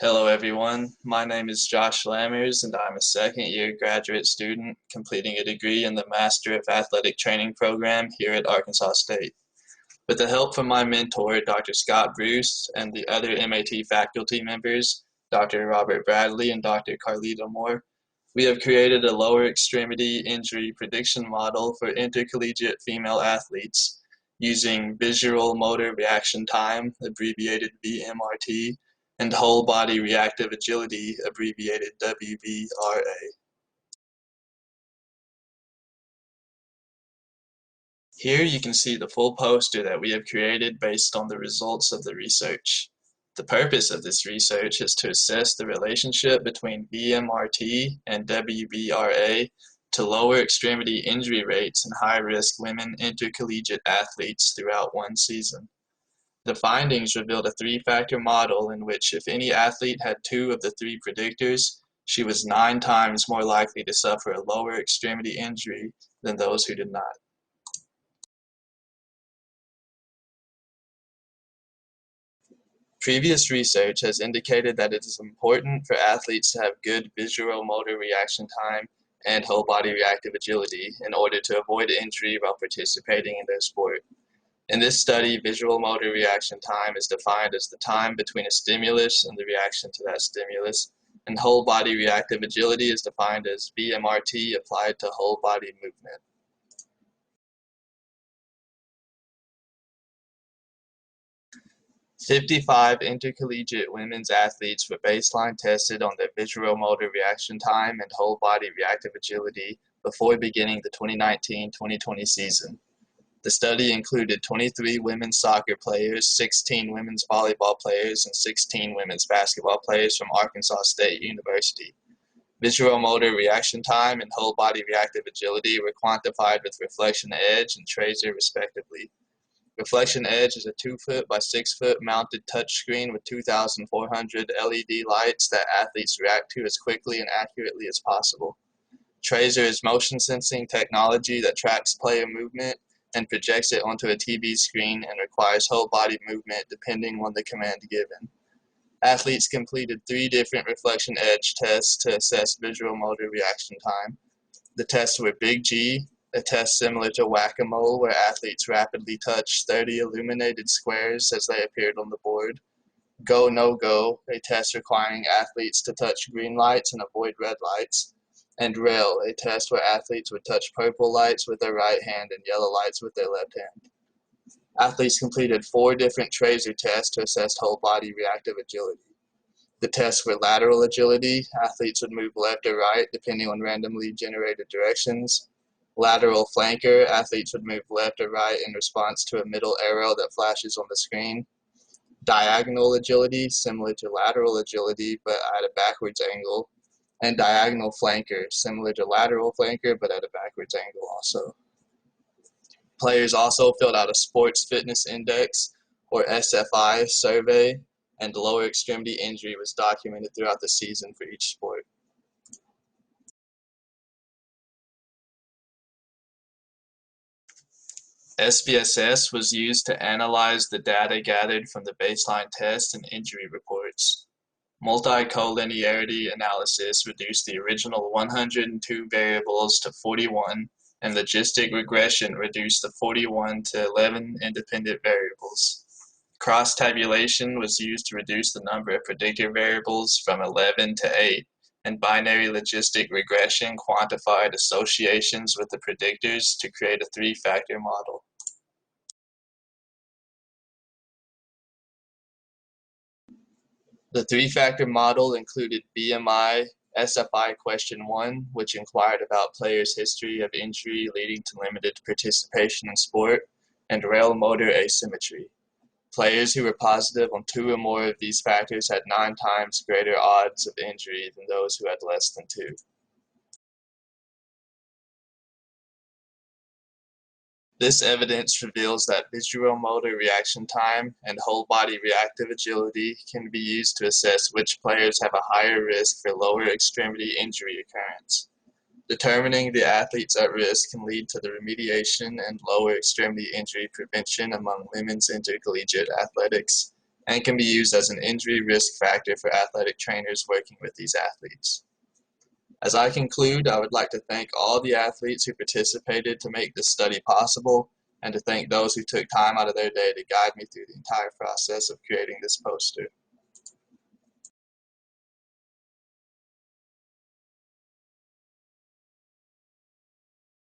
Hello everyone, my name is Joshua Lammers and I'm a second-year graduate student completing a degree in the Master of Athletic Training program here at Arkansas State. With the help from my mentor, Dr. Scott Bruce, and the other MAT faculty members, Dr. Robert Bradley and Dr. Carlita Moore, we have created a lower extremity injury prediction model for intercollegiate female athletes using visual motor reaction time, abbreviated VMRT, and whole body reactive agility, abbreviated WBRA. Here you can see the full poster that we have created based on the results of the research. The purpose of this research is to assess the relationship between VMRT and WBRA to lower extremity injury rates in high-risk women intercollegiate athletes throughout one season. The findings revealed a three-factor model in which if any athlete had two of the three predictors, she was 9 times more likely to suffer a lower extremity injury than those who did not. Previous research has indicated that it is important for athletes to have good visual motor reaction time and whole body reactive agility in order to avoid injury while participating in their sport. In this study, visual motor reaction time is defined as the time between a stimulus and the reaction to that stimulus, and whole body reactive agility is defined as VMRT applied to whole body movement. "55 intercollegiate women's athletes were baseline tested on their visual motor reaction time and whole body reactive agility before beginning the 2019-2020 season. The study included 23 women's soccer players, 16 women's volleyball players, and 16 women's basketball players from Arkansas State University. Visual motor reaction time and whole body reactive agility were quantified with reflection edge and tracer respectively. Reflection edge is a 2-foot by 6-foot mounted touchscreen with 2,400 LED lights that athletes react to as quickly and accurately as possible. Tracer is motion sensing technology that tracks player movement and projects it onto a TV screen and requires whole body movement depending on the command given. Athletes completed 3 different reflection edge tests to assess visual motor reaction time. The tests were Big G, a test similar to whack-a-mole where athletes rapidly touch 30 illuminated squares as they appeared on the board. Go, no go, a test requiring athletes to touch green lights and avoid red lights. And Rail, a test where athletes would touch purple lights with their right hand and yellow lights with their left hand. Athletes completed 4 different tracer tests to assess whole body reactive agility. The tests were lateral agility, athletes would move left or right depending on randomly generated directions. Lateral flanker, athletes would move left or right in response to a middle arrow that flashes on the screen. Diagonal agility, similar to lateral agility but at a backwards angle. And diagonal flanker, similar to lateral flanker, but at a backwards angle also. Players also filled out a Sports Fitness Index, or SFI, survey, and lower extremity injury was documented throughout the season for each sport. SPSS was used to analyze the data gathered from the baseline tests and injury reports. Multi-collinearity analysis reduced the original 102 variables to 41, and logistic regression reduced the 41 to 11 independent variables. Cross-tabulation was used to reduce the number of predictor variables from 11 to 8, and binary logistic regression quantified associations with the predictors to create a 3-factor model. The 3-factor model included BMI SFI question 1, which inquired about players' history of injury leading to limited participation in sport, and rail motor asymmetry. Players who were positive on 2 or more of these factors had 9 times greater odds of injury than those who had less than 2. This evidence reveals that visual motor reaction time and whole body reactive agility can be used to assess which players have a higher risk for lower extremity injury occurrence. Determining the athletes at risk can lead to the remediation and lower extremity injury prevention among women's intercollegiate athletics and can be used as an injury risk factor for athletic trainers working with these athletes. As I conclude, I would like to thank all the athletes who participated to make this study possible, and to thank those who took time out of their day to guide me through the entire process of creating this poster.